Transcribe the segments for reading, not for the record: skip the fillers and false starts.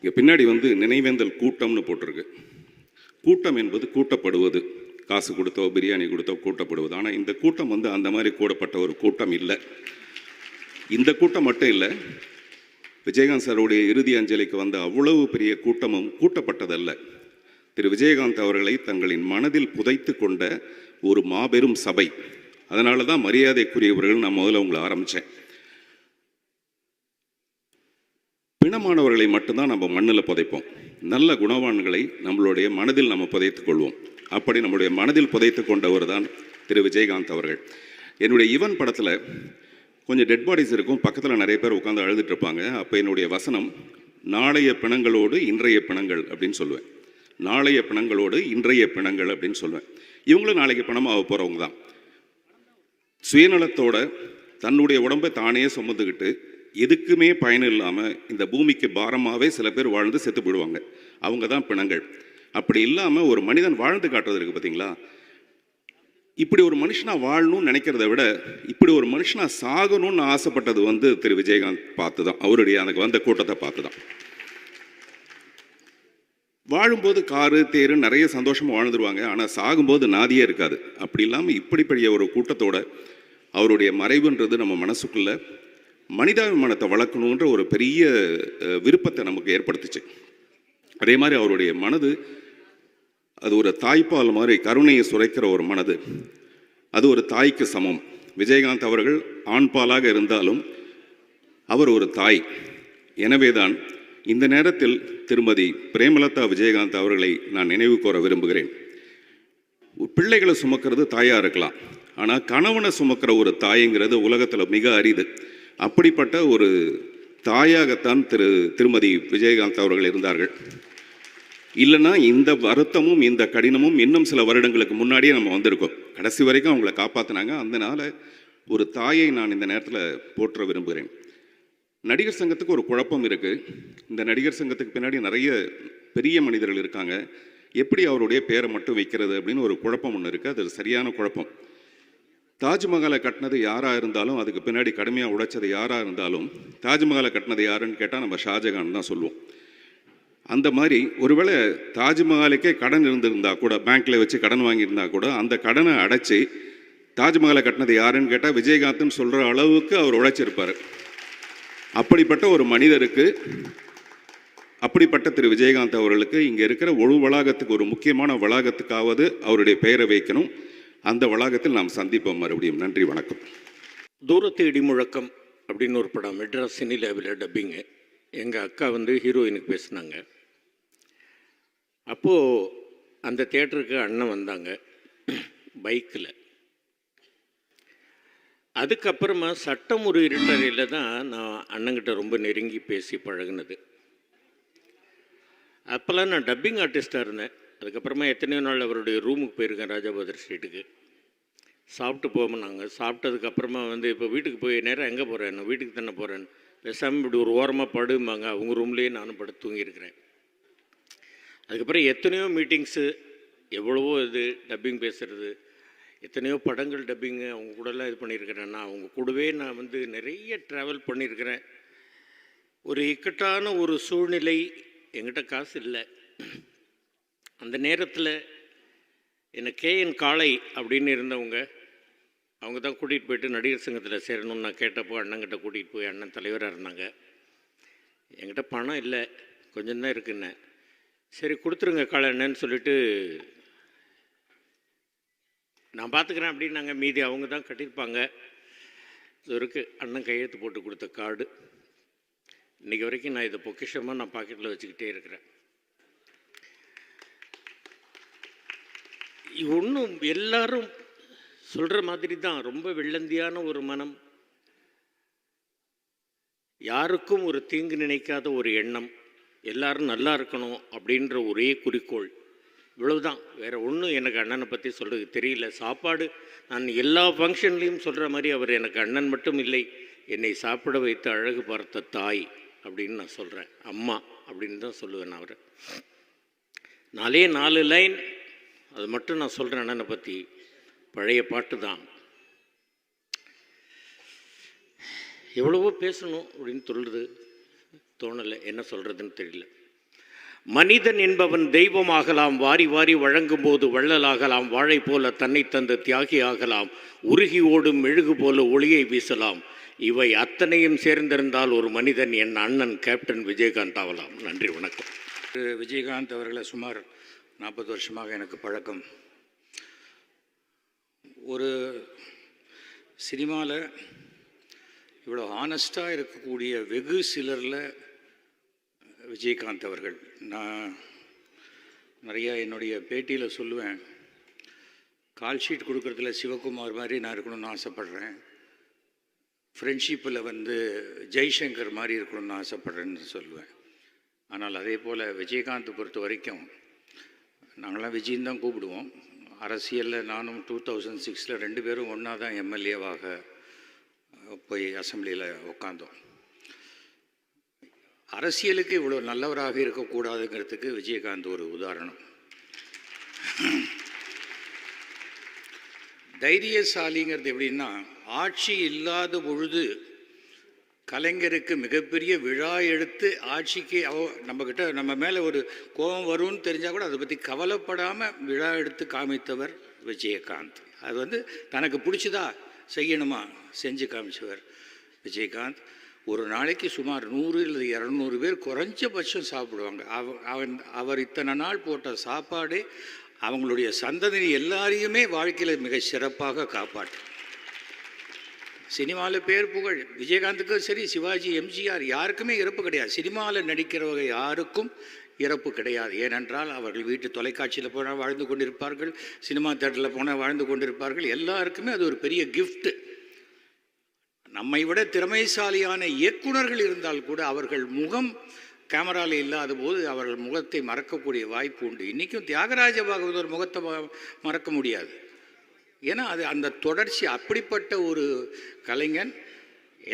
இங்கே பின்னாடி வந்து நினைவேந்தல் கூட்டம்னு போட்டிருக்கு. கூட்டம் என்பது கூட்டப்படுவது, காசு கொடுத்தோ பிரியாணி கொடுத்தோ கூட்டப்படுவது. ஆனால் இந்த கூட்டம் வந்து அந்த மாதிரி கூடப்பட்ட ஒரு கூட்டம் இல்லை. இந்த கூட்டம் மட்டும் இல்லை, விஜயகாந்த் சாருடைய இறுதி அஞ்சலிக்கு வந்த அவ்வளவு பெரிய கூட்டமும் கூட்டப்பட்டதல்ல. திரு விஜயகாந்த் அவர்களை தங்களின் மனதில் புதைத்து கொண்ட ஒரு மாபெரும் சபை. அதனால தான் மரியாதைக்குரியவர்கள் நான் முதல்ல உங்களை ஆரம்பித்தேன். பிணமானவர்களை மட்டும்தான் நம்ம மண்ணில் புதைப்போம். நல்ல குணவான்களை நம்மளுடைய மனதில் நம்ம புதைத்துக் கொள்வோம். அப்படி நம்முடைய மனதில் புதைத்து கொண்டவர் தான் திரு விஜயகாந்த் அவர்கள். என்னுடைய ஈவன் படத்தில் கொஞ்சம் டெட் பாடிஸ் இருக்கும், பக்கத்தில் நிறைய பேர் உட்காந்து அழுதுட்டு இருப்பாங்க. அப்போ என்னுடைய வசனம் நாளைய பிணங்களோடு இன்றைய பிணங்கள் அப்படின்னு சொல்லுவேன். நாளைய பிணங்களோடு இன்றைய பிணங்கள் அப்படின்னு சொல்லுவேன். இவங்களும் நாளைக்கு பிணமாக போகிறவங்க தான். சுயநலத்தோட தன்னுடைய உடம்பை தானே சுமந்துக்கிட்டு எதுக்குமே பயன் இல்லாமல் இந்த பூமிக்கு பாரமாகவே சில பேர் வாழ்ந்து செத்து போயிடுவாங்க. அவங்க தான் பிணங்கள். அப்படி இல்லாமல் ஒரு மனிதன் வாழ்ந்து காட்டுறது இருக்குது பார்த்தீங்களா? இப்படி ஒரு மனுஷனாக வாழணும்னு நினைக்கிறத விட இப்படி ஒரு மனுஷனாக சாகணும்னு ஆசைப்பட்டது வந்து திரு விஜயகாந்த் பார்த்து தான், அவருடைய அந்த வந்த கூட்டத்தை பார்த்து தான். வாழும்போது காரு தேரு நிறைய சந்தோஷமாக வாழ்ந்துருவாங்க, ஆனால் சாகும்போது நாதியே இருக்காது. அப்படி இல்லாமல் இப்படிப்படிய ஒரு கூட்டத்தோட அவருடைய மறைவுன்றது நம்ம மனசுக்குள்ள மனிதாபிமானத்தை வளர்க்கணுன்ற ஒரு பெரிய விருப்பத்தை நமக்கு ஏற்படுத்துச்சு. அதே மாதிரி அவருடைய மனது அது ஒரு தாய்ப்பால் மாதிரி கருணையை சுரைக்கிற ஒரு மனது. அது ஒரு தாய்க்கு சமம். விஜயகாந்த் அவர்கள் ஆண்பாலாக இருந்தாலும் அவர் ஒரு தாய். எனவேதான் இந்த நேரத்தில் திருமதி பிரேமலதா விஜயகாந்த் அவர்களை நான் நினைவு கூற விரும்புகிறேன். பிள்ளைகளை சுமக்கிறது தாயாக இருக்கலாம், ஆனால் கணவனை சுமக்கிற ஒரு தாய்ங்கிறது உலகத்தில் மிக அரிது. அப்படிப்பட்ட ஒரு தாயாகத்தான் திருமதி விஜயகாந்த் அவர்கள் இருந்தார்கள். இல்லைன்னா இந்த வருத்தமும் இந்த கடினமும் இன்னும் சில வருடங்களுக்கு முன்னாடியே நம்ம வந்திருக்கோம். கடைசி வரைக்கும் அவங்கள காப்பாற்றினாங்க. அதனால ஒரு தாயை நான் இந்த நேரத்தில் போற்ற விரும்புகிறேன். நடிகர் சங்கத்துக்கு ஒரு குழப்பம் இருக்குது. இந்த நடிகர் சங்கத்துக்கு பின்னாடி நிறைய பெரிய மனிதர்கள் இருக்காங்க. எப்படி அவருடைய பேரை மட்டும் வைக்கிறது அப்படின்னு ஒரு குழப்பம் ஒன்று இருக்குது. அது சரியான குழப்பம். தாஜ்மஹாலை கட்டினது யாராக இருந்தாலும், அதுக்கு பின்னாடி கடுமையாக உழைச்சது யாராக இருந்தாலும், தாஜ்மஹாலை கட்டினது யாருன்னு கேட்டால் நம்ம ஷாஜகான் தான் சொல்லுவோம். அந்த மாதிரி ஒருவேளை தாஜ்மஹாலுக்கே கடன் இருந்திருந்தா கூட, பேங்க்கில் வச்சு கடன் வாங்கியிருந்தா கூட, அந்த கடனை அடைச்சி தாஜ்மஹாலை கட்டினது யாருன்னு கேட்டால் விஜயகாந்த்னு சொல்கிற அளவுக்கு அவர் உழைச்சிருப்பார். அப்படிப்பட்ட ஒரு மனிதருக்கு, அப்படிப்பட்ட திரு விஜயகாந்த் அவர்களுக்கு இங்கே இருக்கிற ஒரு வளாகத்துக்கு, ஒரு முக்கியமான வளாகத்துக்காவது அவருடைய பெயரை வைக்கணும். அந்த வளாகத்தில் நாம் சந்திப்போம் மறுபடியும். நன்றி, வணக்கம். தூரத்து இடிமுழக்கம் அப்படின்னு ஒரு படம் மெட்ராஸ் சினி லேபில் டப்பிங்கு. எங்கள் அக்கா வந்து ஹீரோயினுக்கு பேசினாங்க. அப்போது அந்த தேட்டருக்கு அண்ணன் வந்தாங்க பைக்கில். அதுக்கப்புறமா சட்டம் ஒரு இருட்டறையில் தான் நான் அண்ணங்கிட்ட ரொம்ப நெருங்கி பேசி பழகினது. அப்போல்லாம் நான் டப்பிங் ஆர்டிஸ்டாக இருந்தேன். அதுக்கப்புறமா எத்தனையோ நாள் அவருடைய ரூமுக்கு போயிருக்கேன், ராஜாபாதர் ஸ்ட்ரீட்டுக்கு. சாப்பிட்டு போவோம்னாங்க. சாப்பிட்டதுக்கப்புறமா வந்து இப்போ வீட்டுக்கு போய் நேரம் எங்கே போகிறேன், நான் வீட்டுக்கு தானே போகிறேன், பேசாமல் இப்படி ஒரு ஓரமாக படும்பாங்க. அவங்க ரூம்லேயே நானும் படுத்து தூங்கியிருக்கிறேன். அதுக்கப்புறம் எத்தனையோ மீட்டிங்ஸு, எவ்வளவோ இது டப்பிங் பேசுகிறது, எத்தனையோ படங்கள் டப்பிங்கு அவங்க கூடலாம் இது பண்ணியிருக்கிறேன். நான் அவங்க கூடவே நான் வந்து நிறைய ட்ராவல் பண்ணியிருக்கிறேன். ஒரு இக்கட்டான ஒரு சூழ்நிலை, என்கிட்ட காசு இல்லை. அந்த நேரத்தில் என்னை கேஎன் காளை அப்படின்னு இருந்தவங்க, அவங்க தான் கூட்டிகிட்டு போயிட்டு நடிகர் சங்கத்தில் சேரணும்னு நான் கேட்டப்போ அண்ணங்கிட்ட கூட்டிகிட்டு போய் அண்ணன் தலைவராக இருந்தாங்க. என்கிட்ட பணம் இல்லை, கொஞ்சம் தான் இருக்குன்னு. சரி கொடுத்துருங்க காளை அண்ணன்னு சொல்லிட்டு நான் பார்த்துக்கிறேன் அப்படின்னாங்க. மீதி அவங்க தான் கட்டியிருப்பாங்க. இது இருக்குது அண்ணன் கையெழுத்து போட்டு கொடுத்த கார்டு. இன்றைக்கி வரைக்கும் நான் இதை பொக்கிஷமாக நான் பாக்கெட்டில் வச்சுக்கிட்டே இருக்கிறேன். ஒன்றும் எல்லாரும் சொல்கிற மாதிரி தான், ரொம்ப வெள்ளந்தியான ஒரு மனம், யாருக்கும் ஒரு தீங்கு நினைக்காத ஒரு எண்ணம், எல்லாரும் நல்லா இருக்கணும் அப்படின்ற ஒரே குறிக்கோள். இவ்வளவுதான், வேறு ஒன்றும் எனக்கு அண்ணனை பற்றி சொல்கிறது தெரியல. சாப்பாடு நான் எல்லா ஃபங்க்ஷன்லேயும் சொல்கிற மாதிரி அவர் எனக்கு அண்ணன் மட்டும் இல்லை, என்னை சாப்பிட வைத்து அழகு பார்த்த தாய் அப்படின்னு நான் சொல்கிறேன். அம்மா அப்படின்னு தான் சொல்லுவேன் நான் அவரை. 4 லைன் அது மட்டும் நான் சொல்கிறேன் அண்ணனை பற்றி. பழைய பாட்டு தான். எவ்வளவோ பேசணும் அப்படின்னு தோணலை, என்ன சொல்கிறதுன்னு தெரியல. மனிதன் என்பவன் தெய்வமாகலாம், வாரி வாரி வழங்கும் போது வள்ளலாகலாம், வாழை போல தன்னை தந்து தியாகி ஆகலாம், உருகி ஓடும் மெழுகு போல ஒளியை வீசலாம். இவை அத்தனையும் சேர்ந்திருந்தால் ஒரு மனிதன் என் அண்ணன் கேப்டன் விஜயகாந்த் ஆகலாம். நன்றி, வணக்கம். விஜயகாந்த் அவர்களை சுமார் 40 வருஷமாக எனக்கு பழக்கம். ஒரு சினிமாவில் இவ்வளோ ஆனஸ்டாக இருக்கக்கூடிய வெகு சிலரில் விஜயகாந்த் அவர்கள். நான் நிறையா என்னுடைய பேட்டியில் சொல்லுவேன், கால் ஷீட் கொடுக்குறதுல சிவகுமார் மாதிரி நான் இருக்கணும்னு ஆசைப்பட்றேன், ஃப்ரெண்ட்ஷிப்பில் ஜெய்சங்கர் மாதிரி இருக்கணும்னு ஆசைப்பட்றேன்னு சொல்லுவேன். ஆனால் அதே போல் விஜயகாந்த் பொறுத்த வரைக்கும் நாங்களாம் விஜயன் தான் கூப்பிடுவோம். அரசியலில் நானும் 2006 2 பேரும் ஒன்றா தான் எம்எல்ஏவாக போய் அசெம்பிளியில் உட்காந்தோம். அரசியலுக்கு இவ்வளோ நல்லவராக இருக்கக்கூடாதுங்கிறதுக்கு விஜயகாந்த் ஒரு உதாரணம். தைரியசாலிங்கிறது எப்படின்னா, ஆட்சி இல்லாத பொழுது கலைஞருக்கு மிகப்பெரிய விழா எடுத்து ஆட்சிக்கு நம்ம மேலே ஒரு கோபம் வரும்னு தெரிஞ்சால் கூட அதை பற்றி கவலைப்படாமல் விழா எடுத்து காமித்தவர் விஜயகாந்த். அது தனக்கு பிடிச்சதா செய்யணுமா செஞ்சு காமிச்சவர் விஜயகாந்த். ஒரு நாளைக்கு சுமார் 100 இல்லை 200 பேர் குறைஞ்சபட்சம் சாப்பிடுவாங்க. அவர் இத்தனை நாள் போட்ட சாப்பாடு அவங்களுடைய சந்ததி எல்லாரையுமே வாழ்க்கையில் மிக சிறப்பாக காப்பாற்று. சினிமாவில் பேர் புகழ் விஜயகாந்துக்கும் சரி, சிவாஜி, எம்ஜிஆர் யாருக்குமே இறப்பு கிடையாது. சினிமாவில் நடிக்கிறவங்க யாருக்கும் இறப்பு கிடையாது. ஏனென்றால் அவர்கள் வீட்டு தொலைக்காட்சியில் போனால் வாழ்ந்து கொண்டிருப்பார்கள், சினிமா தேட்டரில் போனால் வாழ்ந்து கொண்டிருப்பார்கள். எல்லாருக்குமே அது ஒரு பெரிய கிஃப்ட். நம்மை விட திறமைசாலியான இயக்குனர்கள் இருந்தால் கூட அவர்கள் முகம் கேமராவில் இல்லாத போது அவர்கள் முகத்தை மறக்கக்கூடிய வாய்ப்பு உண்டு. இன்றைக்கும் தியாகராஜ பாகவதர் முகத்தை மறக்க முடியாது. ஏன்னா அது அந்த தொடர்ச்சி. அப்படிப்பட்ட ஒரு கலைஞன்.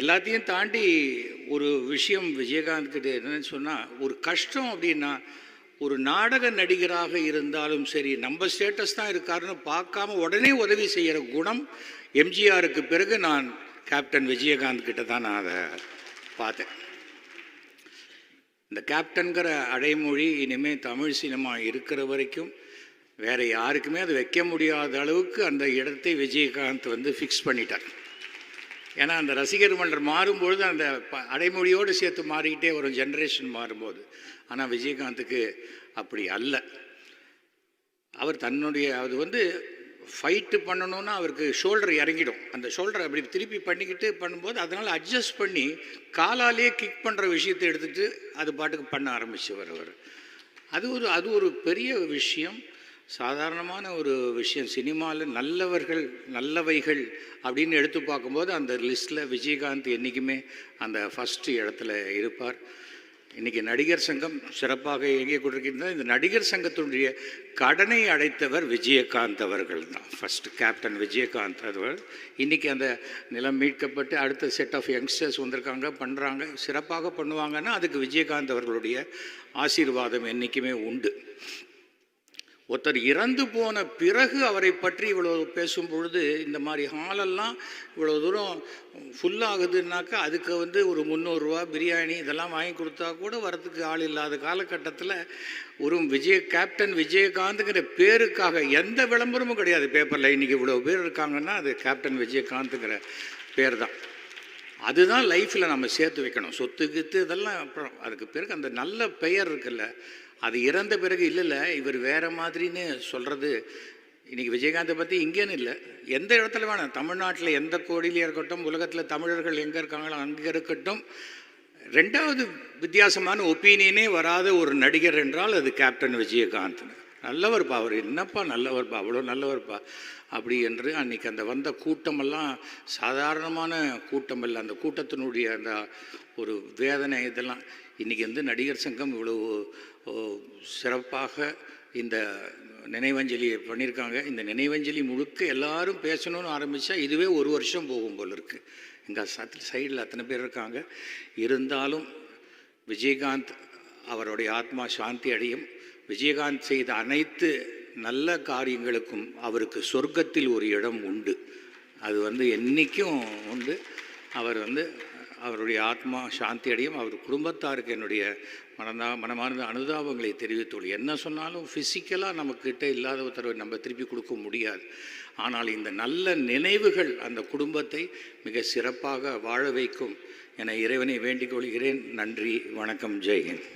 எல்லாத்தையும் தாண்டி ஒரு விஷயம் விஜயகாந்த் கிட்ட என்னன்னு சொன்னால், ஒரு கஷ்டம் அப்படின்னா, ஒரு நாடக நடிகராக இருந்தாலும் சரி, நம்ம ஸ்டேட்டஸ் தான் இருக்காருன்னு பார்க்காம உடனே உதவி செய்கிற குணம் எம்ஜிஆருக்கு பிறகு நான் கேப்டன் விஜயகாந்த் கிட்ட தான் நான் அதை பார்த்தேன். இந்த கேப்டன்கிற அடைமொழி இனிமேல் தமிழ் சினிமா இருக்கிற வரைக்கும் வேறு யாருக்குமே அது வைக்க முடியாத அளவுக்கு அந்த இடத்தை விஜயகாந்த் ஃபிக்ஸ் பண்ணிட்டார். ஏன்னா அந்த ரசிகர் மன்றம் மாறும்பொழுது அந்த அடைமொழியோடு சேர்த்து மாறிக்கிட்டே வரும், ஜென்ரேஷன் மாறும்போது. ஆனால் விஜயகாந்துக்கு அப்படி அல்ல. அவர் தன்னுடைய அது ஃபைட்டு பண்ணணுன்னா அவருக்கு ஷோல்டர் இறங்கிடும். அந்த ஷோல்டரை அப்படி திருப்பி பண்ணிக்கிட்டு பண்ணும்போது அதனால் அட்ஜஸ்ட் பண்ணி காலாலே கிக் பண்ணுற விஷயத்தை எடுத்துகிட்டு அது பாட்டுக்கு பண்ண ஆரம்பிச்சவர் அவர். அது ஒரு பெரிய விஷயம், சாதாரணமான ஒரு விஷயம். சினிமாவில் நல்லவர்கள் நல்லவைகள் அப்படின்னு எடுத்து பார்க்கும்போது அந்த லிஸ்ட்டில் விஜயகாந்த் என்றைக்குமே அந்த ஃபஸ்ட்டு இடத்துல இருப்பார். இன்றைக்கி நடிகர் சங்கம் சிறப்பாக இயங்கிய கொண்டிருக்கின்றன. இந்த நடிகர் சங்கத்தினுடைய கடனை அடைத்தவர் விஜயகாந்த் அவர்கள் தான். ஃபஸ்ட்டு கேப்டன் விஜயகாந்த் அவர். இன்றைக்கி அந்த நிலம் மீட்கப்பட்டு அடுத்த செட் ஆஃப் யங்ஸ்டர்ஸ் வந்திருக்காங்க, பண்ணுறாங்க, சிறப்பாக பண்ணுவாங்கன்னா அதுக்கு விஜயகாந்த் அவர்களுடைய ஆசீர்வாதம் என்றைக்குமே உண்டு. ஒருத்தர் இறந்து போன பிறகு அவரை பற்றி இவ்வளோ பேசும் பொழுது இந்த மாதிரி ஹாலெல்லாம் இவ்வளோ தூரம் ஃபுல்லாகுதுன்னாக்கா அதுக்கு ஒரு 300 ரூபா பிரியாணி இதெல்லாம் வாங்கி கொடுத்தா கூட வரத்துக்கு ஆள் இல்லாத காலகட்டத்தில் ஒரு கேப்டன் விஜயகாந்துங்கிற பேருக்காக எந்த விளம்பரமும் கிடையாது பேப்பரில். இன்றைக்கி இவ்வளோ பேர் இருக்காங்கன்னா அது கேப்டன் விஜயகாந்துங்கிற பேர் தான். அதுதான் லைஃப்பில் நம்ம சேர்த்து வைக்கணும். சொத்து கித்து இதெல்லாம் அப்புறம். அதுக்கு பிறகு அந்த நல்ல பெயர் இருக்குல்ல, அது இறந்த பிறகு இல்லை இவர் வேறு மாதிரின்னு சொல்கிறது. இன்றைக்கி விஜயகாந்தை பற்றி இங்கேன்னு இல்லை, எந்த இடத்துல வேணும், தமிழ்நாட்டில் எந்த கோடியிலே இருக்கட்டும், உலகத்தில் தமிழர்கள் எங்கே இருக்காங்களோ அங்கே இருக்கட்டும், ரெண்டாவது வித்தியாசமான ஒப்பீனியனே வராத ஒரு நடிகர் என்றால் அது கேப்டன் விஜயகாந்த். நல்லவர்ப்பா அவர், என்னப்பா நல்லவர்ப்பா, அவ்வளோ நல்லவர்ப்பா அப்படி என்று அன்றைக்கி அந்த வந்த கூட்டமெல்லாம் சாதாரணமான கூட்டம் இல்லை. அந்த கூட்டத்தினுடைய அந்த ஒரு வேதனை இதெல்லாம் இன்றைக்கி நடிகர் சங்கம் இவ்வளவு சிறப்பாக இந்த நினைவஞ்சலியை பண்ணியிருக்காங்க. இந்த நினைவஞ்சலி முழுக்க எல்லாரும் பேசணும்னு ஆரம்பித்தா இதுவே 1 வருஷம் போகும் போல் இருக்குது. எங்கள் சைடில் அத்தனை பேர் இருக்காங்க. இருந்தாலும் விஜயகாந்த் அவருடைய ஆத்மா சாந்தி அடையும். விஜயகாந்த் செய்த அனைத்து நல்ல காரியங்களுக்கும் அவருக்கு சொர்க்கத்தில் ஒரு இடம் உண்டு. அது என்றைக்கும் உண்டு. அவர் அவருடைய ஆத்மா சாந்தி அடையும். அவர் குடும்பத்தாருக்கு என்னுடைய மனமார்ந்த அனுதாபங்களை தெரிவித்துள்ளோம். என்ன சொன்னாலும் ஃபிசிக்கலாக நம்மக்கிட்ட இல்லாத ஒருத்தரை நம்ம திருப்பி கொடுக்க முடியாது. ஆனால் இந்த நல்ல நினைவுகள் அந்த குடும்பத்தை மிக சிறப்பாக வாழ வைக்கும் என இறைவனை வேண்டிக் கொள்கிறேன். நன்றி, வணக்கம், ஜெய்ஹிந்த்.